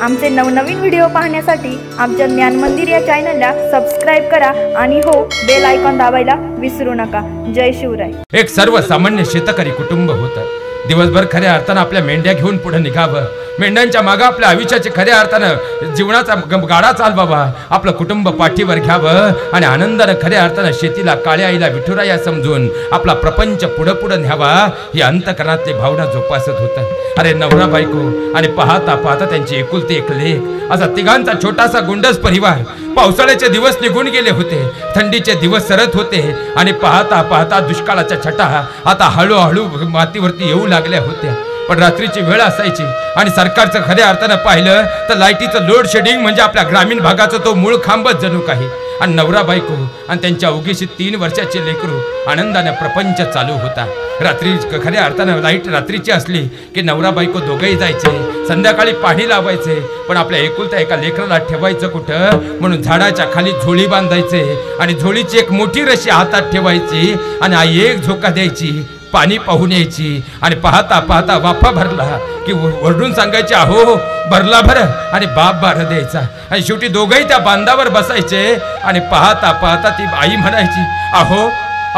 आमचे नवनवीन व्हिडिओ पाहण्यासाठी आमच्या ज्ञान मंदिर या चॅनलला सबस्क्राइब करा आणि हो बेल आयकॉन दाबायला विसरू नका। जय शिवराय। एक सर्वसामान्य शेतकरी कुटुंब होतं। दिवसभर खऱ्या अर्थानं आपल्या मेंढ्या घेऊन पुढे निघावं, मेंढ्यांच्या मागे आपल्या आयुष्याचे खऱ्या अर्थानं जीवनाचा गाडा चालवावा, आपलं कुटुंब पाठीवर घ्यावं आणि आनंदानं खऱ्या अर्थानं शेतीला काळ्या आईला विठुराया समजून आपला प्रपंच पुढं पुढं न्यावा ही अंतकरणातली भावना जोपासत होतं। अरे नवरा बायको आणि पाहता पाहता त्यांची एकुलती एक लेक असा तिघांचा छोटासा गुंडस परिवार। पावसाळ्याचे दिवस निघून गेले होते, थंडीचे दिवस सरत होते आणि पाहता पाहता दुष्काळाच्या छटा आता हळूहळू मातीवरती येऊ लागल्या होत्या। पण रात्रीची वेळ असायची आणि सरकारचं खऱ्या अर्थानं पाहिलं तर लाईटीचं लोड शेडिंग म्हणजे आपल्या ग्रामीण भागाचा तो मूळ खांबच जणू काही। आणि नवरा बायको आणि त्यांच्या उगीशी 3 वर्षाचे लेकरू आनंदाने प्रपंच चालू होता। रात्री खऱ्या अर्थानं लाईट रात्रीची असली की नवरा बायको दोघंही जायचे, संध्याकाळी पाणी लावायचे, पण आपल्या एकुलत्या एका लेकराला ठेवायचं कुठं म्हणून झाडाच्या खाली झोळी बांधायचे आणि झोळीची एक मोठी रशी हातात ठेवायची आणि आई एक झोका द्यायची, पाणी पाहून यायची आणि पाहता पाहता वाफा भरला की वरडून सांगायचे अहो भरला भर आणि बाप बार द्यायचा आणि शेवटी दोघंही त्या बांधावर बसायचे आणि पाहता पाहता ती आई म्हणायची अहो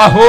अहो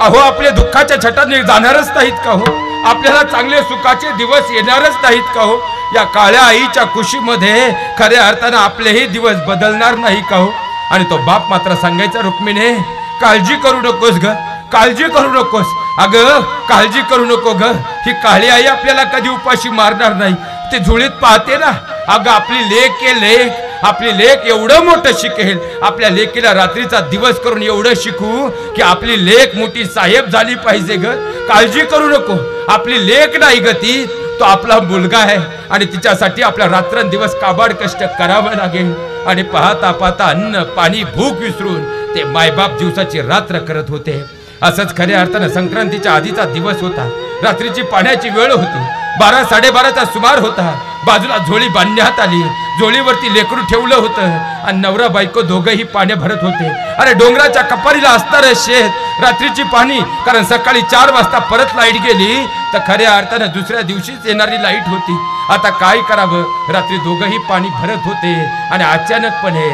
अहो आपल्या दुःखाच्या छटाने जाणारच नाहीत का हो, आपल्याला चांगले सुखाचे दिवस येणारच नाहीत का हो, या काळ्या आईच्या कुशीमध्ये खऱ्या अर्थानं आपलेही दिवस बदलणार नाही का हो। आणि तो बाप मात्र सांगायचा रुक्मिणी काळजी करू नकोस ग, काळजी करू नकोस, अगं काळजी करू नको ग, ही काळी आई आपल्याला कधी उपाशी मारणार नाही। ते झुळीत पाहते ना, अगं आपली लेक आहे लेक, आपली लेक एवढं मोठं शिकेल, आपल्या लेकीला रात्रीचा दिवस करून एवढं शिकू की आपली लेक मोठी साहेब झाली पाहिजे ग, काळजी करू नको, आपली लेक नाही ग ती, तो आपला मुलगा आहे आणि तिच्यासाठी आपल्या रात्रंदिवस काबाड कष्ट करावं लागेल। आणि पाहता पाहता अन्न पाणी भूक विसरून ते मायबाप दिवसाची रात्र करत होते। असंच खऱ्या अर्थानं संक्रांतीच्या आधीचा दिवस होता, रात्रीची पाण्याची वेळ होती, 12-12:30चा सुमार होता। बाजूला झोळी बांधण्यात आली, झोळीवरती लेकरू ठेवलं होतं आणि नवरा बायको दोघंही पाणी भरत होते। अरे डोंगराच्या कपारीला असणारं शेत, रात्रीची पाणी, कारण सकाळी 4 वाजता परत लाईट गेली तर खऱ्या अर्थानं दुसऱ्या दिवशीच येणारी लाईट होती। आता काय करावं, रात्री दोघंही पाणी भरत होते आणि अचानकपणे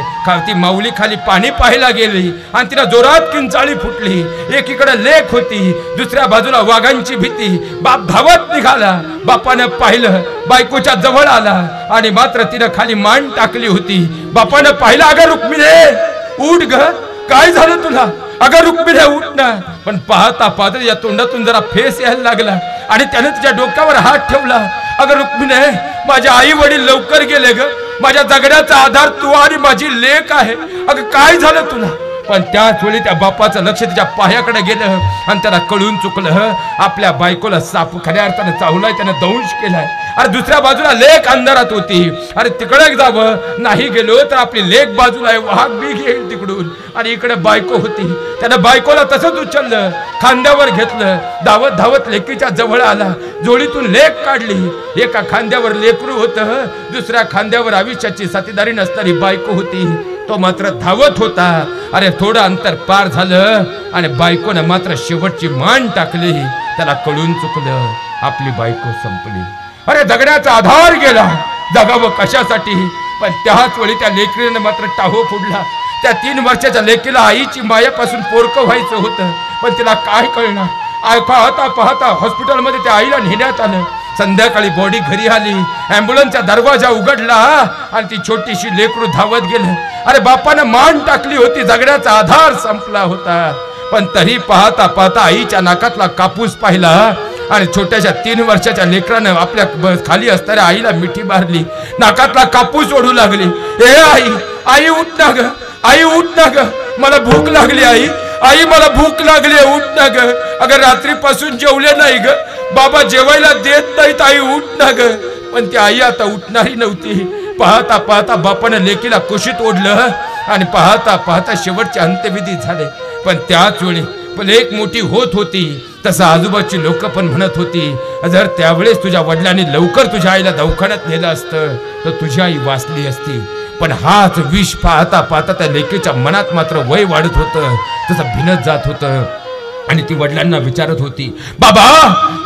ती माऊली खाली पाणी पाहायला गेली आणि तिला जोरात किंचाळी फुटली। एकीकडे लेक होती, दुसऱ्या बाजूला वाघांची भीती। बाप धावत निघाला, बापानं पाहिलं, बायकोच्या जवळ आला आणि मात्र तिनं खाली मान टाकली होती। बापानं पाहिलं अगं रुक्मिणी उठ ग, काय झालं तुला, अगं रुक्मिणी उठ ना। पण पाहता पाहता या तोंडातून जरा फेस यायला लागला आणि त्याने तिच्या डोक्यावर हात ठेवला। अगं रुक्मिणी माझे आई वडील लवकर गेले ग, माझ्या जगण्याचा आधार तू आणि माझी लेक आहे, अगं काय झालं तुला। पण त्याच वेळी त्या बापाचं लक्ष तिच्या पायाकडे गेलं आणि त्याला कळून चुकलं आपल्या बायकोला साप खऱ्या अर्थानं चावलाय, त्यानं दंश केलाय। अरे दुसऱ्या बाजूला लेक अंधारात होती, अरे तिकडे जावं, नाही गेलो तर आपली लेक बाजूला आहे, वाघ बी घेईल तिकडून, आणि इकडे बायको होती। त्यानं बायकोला तसंच उचललं, खांद्यावर घेतलं, धावत धावत लेकीच्या जवळ आला, झोळीतून लेक काढली। एका खांद्यावर लेकरू होतं, दुसऱ्या खांद्यावर आयुष्याची साथीदारी नसणारी बायको होती। तो मात्र धावत होता। अरे थोडं अंतर पार झालं आणि बायकोनं मात्र शेवटची मान टाकली, त्याला कळून चुकलं आपली बायको संपली। अरे जगण्याचा आधार गेला, जगावं कशासाठी। पण त्याच वेळी त्या लेकरीने मात्र टाहो फुडला। त्या 3 वर्षाच्या लेकीला आईची मायापासून पोरकं व्हायचं होतं, पण तिला काय कळणार। पाहता पाहता हॉस्पिटलमध्ये त्या आईला नेण्यात आलं। संध्याकाळी बॉडी घरी आली, ॲम्ब्युलन्सचा दरवाजा उघडला आणि ती छोटीशी लेकरू धावत गेलं। अरे बापानं मान टाकली होती, जगण्याचा आधार संपला होता। पण तरी पाहता पाहता आईच्या नाकातला कापूस पाहिला आणि छोट्याशा 3 वर्षाच्या लेकरानं आपल्या खाली असणाऱ्या आईला मिठी मारली, नाकातला कापूस ओढू लागली। ए आई, आई उठ ना ग, आई उठ ना ग, मला भूक लागली आई, आई मला भूक लागली, उठ ना ग, अगं रात्रीपासून जेवले नाही ग, बाबा जेवायला देत नाहीत, आई उठ ना ग। पण ती आई आता उठणारी नव्हती। पाहता पाहता बापानं लेकीला कुशीत ओढलं आणि पाहता पाहता शेवटचे अंत्यविधी झाले। पण त्याच वेळी लेक मोठी होत होती तसं आजूबाजूची लोक पण म्हणत होती, जर त्यावेळेस तुझ्या वडिलांनी लवकर तुझ्या आईला दवाखान्यात नेलं असतं तर तुझी आई वाचली असती। पण हाच विष पाहता पाहता त्या लेकीच्या मनात मात्र वय वाढत होतं, तसं भिनत जात होतं आणि ती वडिलांना विचारत होती, बाबा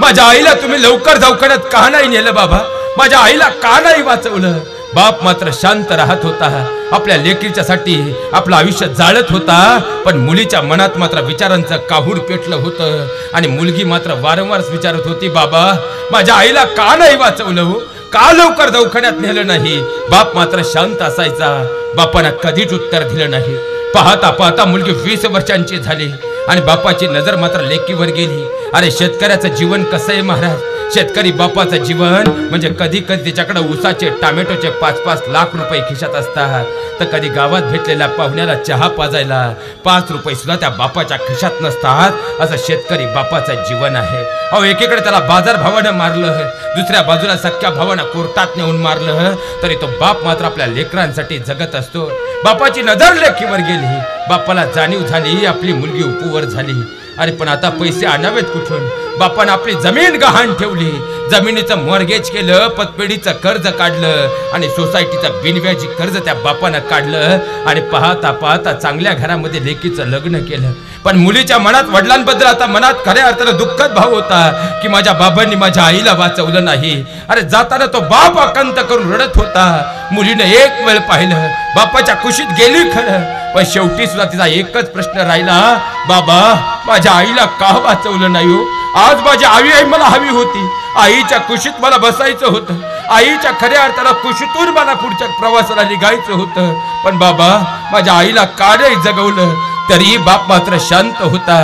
माझ्या आईला तुम्ही लवकर दवाखान्यात का नाही नेलं, बाबा माझ्या आईला का नाही वाचवलं, बाप मात्र शांत राहत होता, आपल्या लेकीच्यासाठी आपलं आयुष्य जाळत होता. पण मुलीच्या मनात मात्र विचारांचं काहूर पेटलं होतं आणि मुलगी मात्र वारंवार विचारत होती, बाबा माझ्या आईला का नाही वाचवलं हो, का लवकर दवाखान्यात नेलं नाही. बाप मात्र शांत असायचा, बापानं कधीच उत्तर दिलं नाही. पाहता पाहता मुलगी 20 वर्षांची झाली आणि बापाची नजर मात्र लेकीवर गेली. अरे शेतकऱ्याचं जीवन कसं आहे महाराज, शेतकरी बापाचं जीवन म्हणजे कधी कधी त्याच्याकडे ऊसाचे टामॅटोचे 5-5 लाख रुपये खिशात असतात, तर कधी गावात भेटलेल्या पाहुण्याला चहा पाजायला 5 रुपये सुद्धा त्या बापाच्या खिशात नसतात. असं शेतकरी बापाचं जीवन आहे. अहो एकीकडे त्याला बाजार भावानं मारलं, दुसऱ्या बाजूला सख्या भावानं कोर्टात नेऊन मारलं, तरी तो बाप मात्र आपल्या लेकरांसाठी जगत असतो. बापाची नजर लेकीवर गेली, बापाला जाणीव झाली आपली मुलगी उपवर झाली. अरे पण आता पैसे आणावेत कुठून. बापानं आपली जमीन गहाण ठेवली, जमिनीचं मॉर्गेज केलं, पतपेढीचं कर्ज काढलं आणि सोसायटीचं बिनव्याजी कर्ज त्या बापानं काढलं. आणि पाहता पाहता चांगल्या घरामध्ये लेकीचं लग्न केलं. पण मुलीच्या मनात वडिलांबद्दल आता मनात खऱ्या अर्थानं दुःखद भाव होता की माझ्या बाबांनी माझ्या आईला वाचवलं नाही. अरे जाताना तो बाप आकंत करून रडत होता. मुलीने एक वेळ पाहिलं, बापाच्या कुशीत गेली खरं, पण शेवटी सुद्धा तिचा एकच प्रश्न राहिला, बाबा माझ्या आईला का वाचवलं नाही हो. आज माझी आई मला हवी होती, आईच्या कुशीत मला बसायचं होतं, आईच्या खऱ्या अर्थाला कुशीतून मला पुढच्या प्रवासाला निघायचं होतं. पण बाबा माझ्या आईला का नाही जगवलं. तरी बाप मात्र शांत होता.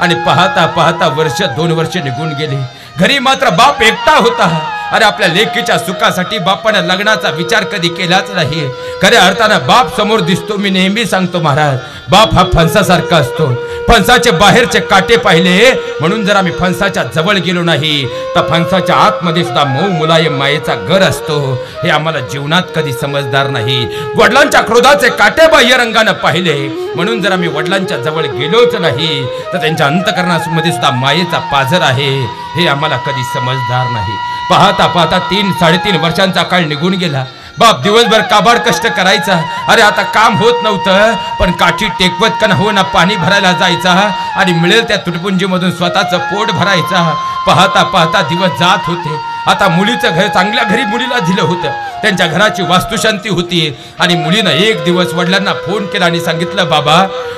आणि पाहता पाहता 1-2 वर्ष निघून गेली. घरी मात्र बाप एकटा होता. अरे आपल्या लेकीच्या सुखासाठी बापाने लग्नाचा विचार कधी केलाच नाही. खऱ्या अर्थानं बाप समोर दिसतो. मी नेहमी सांगतो महाराज, बाप हा फणसासारखा असतो. फणसाचे बाहेरचे काटे पाहिले म्हणून जर आम्ही फणसाच्या जवळ गेलो नाही तर फणसाच्या आतमध्ये सुद्धा मऊ मुलायम मायेचा घर असतो. हे आम्हाला जीवनात कधी समजदार नाही. वडिलांच्या क्रोधाचे काटे बाह्य रंगानं पाहिले म्हणून जर आम्ही वडिलांच्या जवळ गेलोच नाही तर त्यांच्या अंतःकरणामध्ये सुद्धा मायेचा पाझर आहे, हे आम्हाला कधी समजदार नाही. पाहता पाहता 3-3.5 वर्षांचा काळ निघून गेला. बाप दिवसभर काबाड कष्ट करायचा. अरे आता काम होत नव्हतं, पण काठी टेकवत का हो ना पाणी भरायला जायचा आणि मिळेल त्या तुटपुंजीमधून स्वतःचं पोट भरायचा. पाहता पाहता दिवस जात होते. आता मुलीचं घर चांगल्या घरी मुलीला दिलं होतं, त्यांच्या घराची वास्तुशांती होती. आणि मुलीनं एक दिवस वडिलांना फोन केला आणि सांगितलं,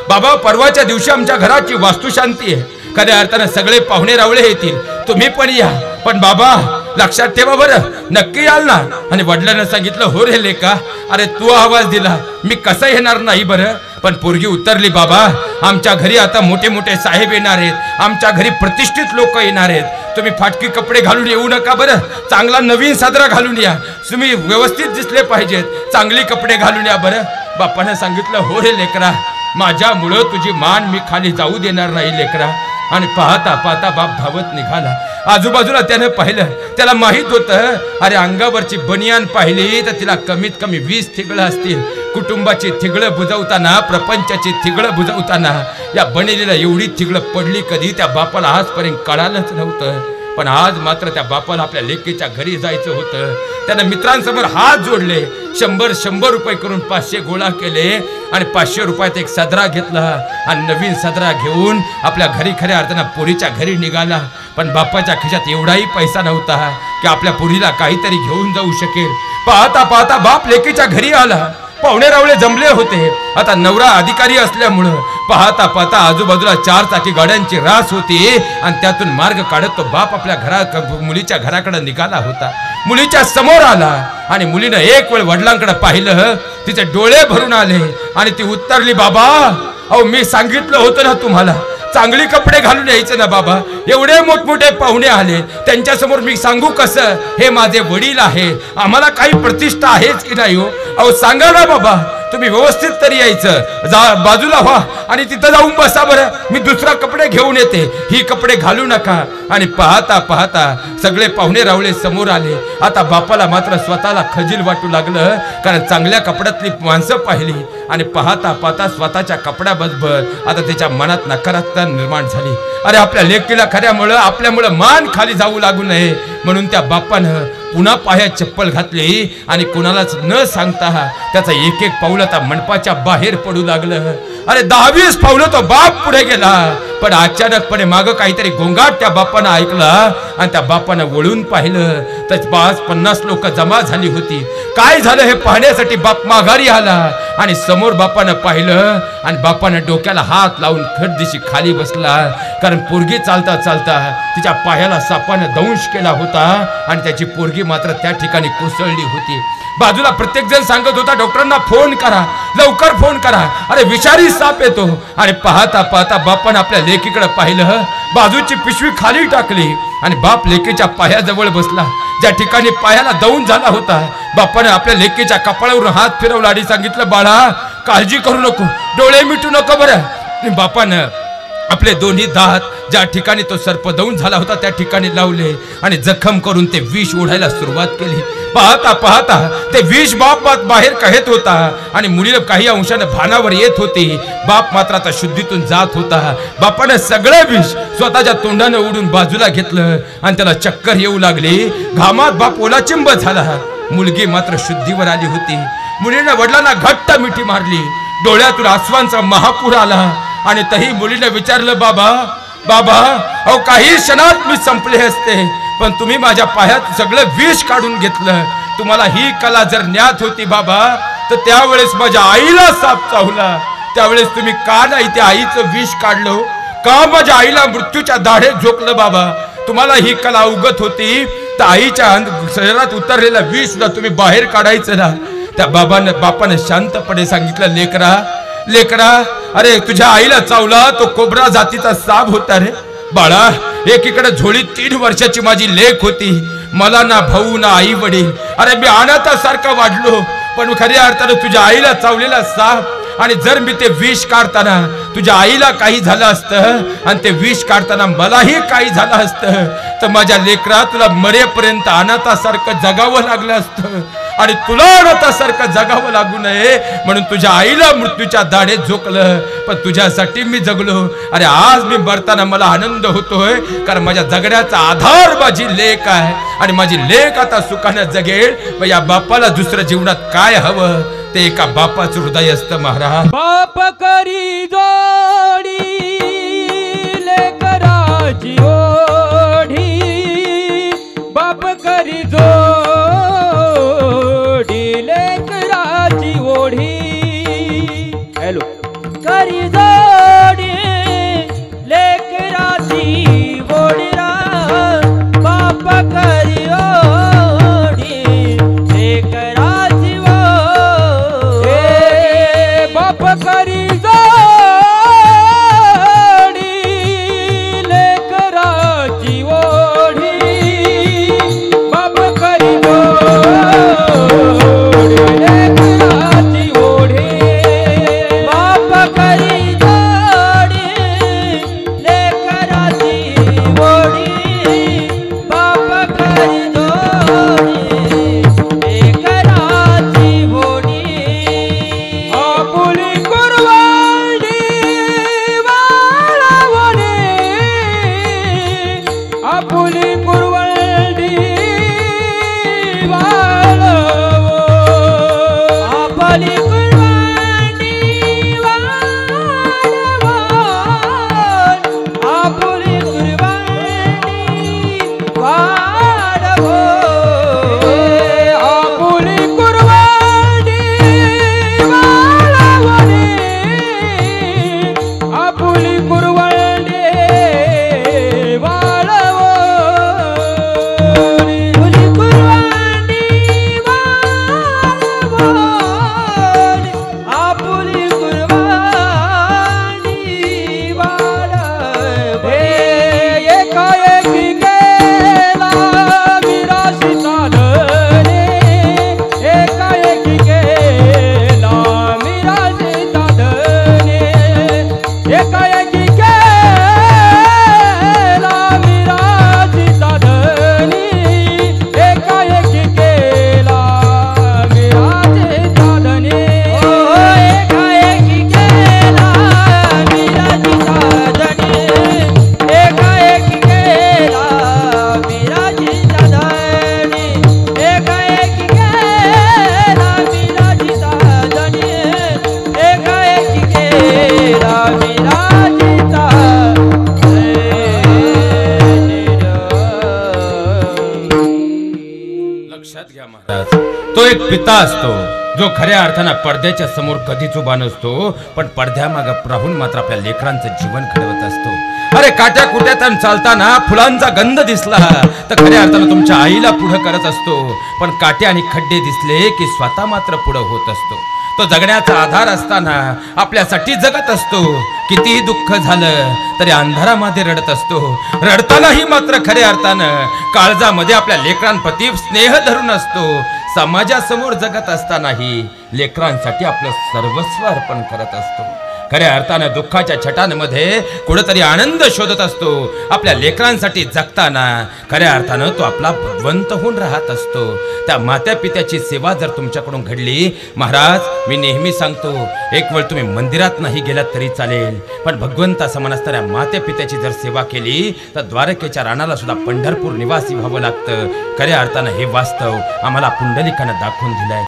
बाबा परवाच्या दिवशी आमच्या घराची वास्तुशांती आहे, खऱ्या अर्थानं सगळे पाहुणे रावळे येतील, तुम्ही पण या. पण बाबा लक्षात ठेवा बरं, नक्की याल ना. आणि वडिलांना सांगितलं, हो रे लेका, अरे तू आवाज दिला मी कसं येणार नाही बरं. पण पोरगी उतरली, बाबा आमच्या घरी आता मोठे मोठे साहेब येणार आहेत, आमच्या घरी प्रतिष्ठित लोक येणार आहेत, तुम्ही फाटकी कपडे घालून येऊ नका बरं, चांगला नवीन सदरा घालून या, तुम्ही व्यवस्थित दिसले पाहिजेत, चांगली कपडे घालून या बरं. बापानं सांगितलं, हो रे लेकरा, माझ्यामुळं तुझी मान मी खाली जाऊ देणार नाही लेकरा. आणि पाहता पाहता बाप धावत निघाला. आजूबाजूला त्यानं पाहिलं, त्याला माहित होतं अरे अंगावरची बनियान पाहिली तर तिला कमीत कमी 20 थिगळं असतील. कुटुंबाची थिगळं बुजवताना, प्रपंचाची थिगळं बुजवताना या बनेलीला एवढी थिगळं पडली कधी त्या बापाला आजपर्यंत कळालंच नव्हतं. पण आज मात्र त्या बापाला आपल्या लेकीच्या घरी जायचं होतं. त्यानं मित्रांसमोर हात जोडले, 100 रुपये करून 500 गोळा केले आणि 500 रुपयात एक सदरा घेतला आणि नवीन सदरा घेऊन आपल्या घरी खऱ्या अर्थानं पोरीच्या घरी निघाला. पण बापाच्या खिशात एवढाही पैसा नव्हता की आपल्या पोरीला काहीतरी घेऊन जाऊ शकेल. पाहता पाहता बाप लेकीच्या घरी आला. पाहुणे रावळे जमले होते. आता नवरा अधिकारी असल्यामुळं पाहता पाहता आजूबाजूला 4 चाकी गाड्यांची रास होती आणि त्यातून मार्ग काढत तो बाप आपल्या मुलीच्या घराकडे निघाला होता. मुलीच्या समोर आला आणि मुलीनं एक वेळ वडिलांकडे पाहिलं, तिचे डोळे भरून आले आणि ती उत्तरली, बाबा अहो मी सांगितलं होतं ना तुम्हाला, चांगली कपडे घालून यायचं ना बाबा, एवढे मोठमोठे पाहुणे आले त्यांच्यासमोर मी सांगू कसं, हे माझे वडील आहे, आम्हाला काही प्रतिष्ठा आहेच की नाही हो. अहो सांगा ना बाबा, तुम्ही व्यवस्थित तरी यायचं, बाजूला व्हा आणि तिथं जाऊन बसा बरं, मी दुसरा कपडे घेऊन येते, ही कपडे घालू नका. आणि पाहता पाहता सगळे पाहुणे रावळे समोर आले. आता बापाला मात्र स्वतःला खजील वाटू लागलं, कारण चांगल्या कपड्यातली माणसं पाहिली आणि पाहता पाहता स्वतःच्या कपड्याबरोबर आता त्याच्या मनात नकारात्मकता निर्माण झाली. अरे आपल्या लेकीला खऱ्यामुळं आपल्यामुळं मान खाली जाऊ लागू नये म्हणून त्या बापानं पुन्हा पायात चप्पल घातली आणि कोणालाच न सांगता त्याचा एक एक पाऊल आता मंडपाच्या बाहेर पडू लागलं. अरे 10-20 पावलं तो बाप पुढे गेला, पण अचानकपणे माग काहीतरी गोंगाट त्या बापानं ऐकला आणि त्या बापानं वळून पाहिलं तर 50 लोक जमा झाली होती. काय झालं हे पाहण्यासाठी बाप माघारी आला आणि समोर बापानं पाहिलं आणि बापानं डोक्याला हात लावून खडदिशी खाली बसला. कारण पोरगी चालता चालता तिच्या पायाला सापानं दंश केला होता आणि त्याची पोरगी मात्र त्या ठिकाणी कोसळली होती. बाजूला प्रत्येक जण सांगत होता डॉक्टरांना फोन करा, लवकर फोन करा, अरे विषारी साप येतो. आणि पाहता पाहता बापानं आपल्या लेकीकडे पाहिलं, बाजूची पिशवी खाली टाकली आणि बाप लेकीच्या पायाजवळ बसला. ज्या ठिकाणी पायाला दौन झाला होता बापानं आपल्या लेकीच्या कपाळावरून हात फिरवला आणि सांगितलं, बाळा काळजी करू नको, डोळे मिटू नको बरं. बापानं आपले दोन्ही दात ज्या ठिकाणी तो सर्पदौन झाला होता त्या ठिकाणी लावले आणि जखम करून ते विष ओढायला सुरुवात केली. पाहता पाहता ते विष बाप बाहेर कहत होता आणि मुलीला काही अंशाने भानावर येत होती. बाप मात्र आता शुद्धीतून जात होता. बापाने सगळं विष स्वतःच्या तोंडाने ओढून बाजूला घेतलं आणि त्याला चक्कर येऊ लागली. घामात बाप ओलाचिंब झाला. मुलगी मात्र शुद्धीवर आली होती. मुलीने वडिलांना घट्ट मिठी मारली. डोळ्यातून आसवांचा महापूर आला आणि तही मुलीने विचारलं, बाबा बाबा अहो काही क्षणात मी संपले असते, पण तुम्ही माझ्या पायात सगळं विष काढून घेतलं. तुम्हाला ही कला जर ज्ञात होती बाबा तर त्यावेळेस माझ्या आईला साप चावला, त्यावेळेस तुम्ही का नाही त्या आईचं विष काढलं, का माझ्या आईला मृत्यूच्या दाढेत झोकलं. बाबा तुम्हाला ही कला अवगत होती तर आईच्या शरीरात उतरलेला विष सुद्धा तुम्ही बाहेर काढायचं ना. त्या बापानं शांतपणे सांगितलं, लेकरा लेकरा अरे तुझ्या आईला चावला तो कोब्रा जातीचा साप होता रे बाळा. एकीकडे झोळीत 3 वर्षाची माझी लेक होती, मला ना भाऊ ना आई वडील, अरे मी अनाथासारखा वाढलो. पण खऱ्या अर्थानं तुझ्या आईला चावलेला साप आणि जर मी ते विष काढताना तुझ्या आईला काही झालं असतं आणि ते विष काढताना मलाही काही झालं असतं तर माझ्या लेकरा तुला मरेपर्यंत अनाथासारखं जगावं लागलं असतं आणि तुला अनाथासारखं जगावं लागू नये म्हणून तुझ्या आईला मृत्यूच्या दाढेत झोकलं, पण तुझ्यासाठी मी जगलो. अरे आज मी मरताना मला आनंद होतोय कारण माझ्या जगण्याचा आधार माझी लेक आहे आणि माझी लेक आता सुखानं जगेल. मग या बापाला दुसरं जीवनात काय हवं ते एका बापाचं हृदय असतं महाराज. बाप करी जोडी लेकराची ओढी, बाप करी जोडी लेकराची ओढी. हॅलो करी जोडी लेकराची ओढी रा, बाप करी ओढी लेकराची ओढी, बाप करी जोडी लेकराची ओढी, बाप करी लक्षात घ्या महाराज, तो एक पिता असतो जो खऱ्या अर्थानं पडद्याच्या समोर कधीच उभा नसतो, पण पडद्यामागं राहून मात्र आपल्या लेकरांचं जीवन घडवत असतो. अरे काट्या कुट्यातून चालताना फुलांचा गंध दिसला तर खऱ्या अर्थानं तुमच्या आईला पुढं करत असतो, पण काटे आणि खड्डे दिसले की स्वतः मात्र पुढं होत असतो. तो जगण्याचा आधार असताना आपल्यासाठी जगत असतो. कितीही दुःख झालं तरी अंधारामध्ये रडत असतो. रडतानाही मात्र खऱ्या अर्थानं काळजामध्ये आपल्या लेकरांप्रती स्नेह धरून असतो. समाजासमोर जगत असतानाही लेकरांसाठी आपलं सर्वस्व अर्पण करत असतो. खऱ्या अर्थानं दुःखाच्या छटांमध्ये कुठेतरी आनंद शोधत असतो. आपल्या लेकरांसाठी जगताना खऱ्या अर्थानं तो आपला भगवंत होऊन राहत असतो. त्या मात्या पित्याची सेवा जर तुमच्याकडून घडली महाराज, मी नेहमी सांगतो, एक वेळ तुम्ही मंदिरात नाही गेलात तरी चालेल, पण भगवंता समान असणाऱ्या मात्या पित्याची जर सेवा केली तर द्वारकेच्या राणाला सुद्धा पंढरपूर निवासी व्हावं लागतं. खऱ्या अर्थानं हे वास्तव आम्हाला पुंडलिकानं दाखवून दिलंय.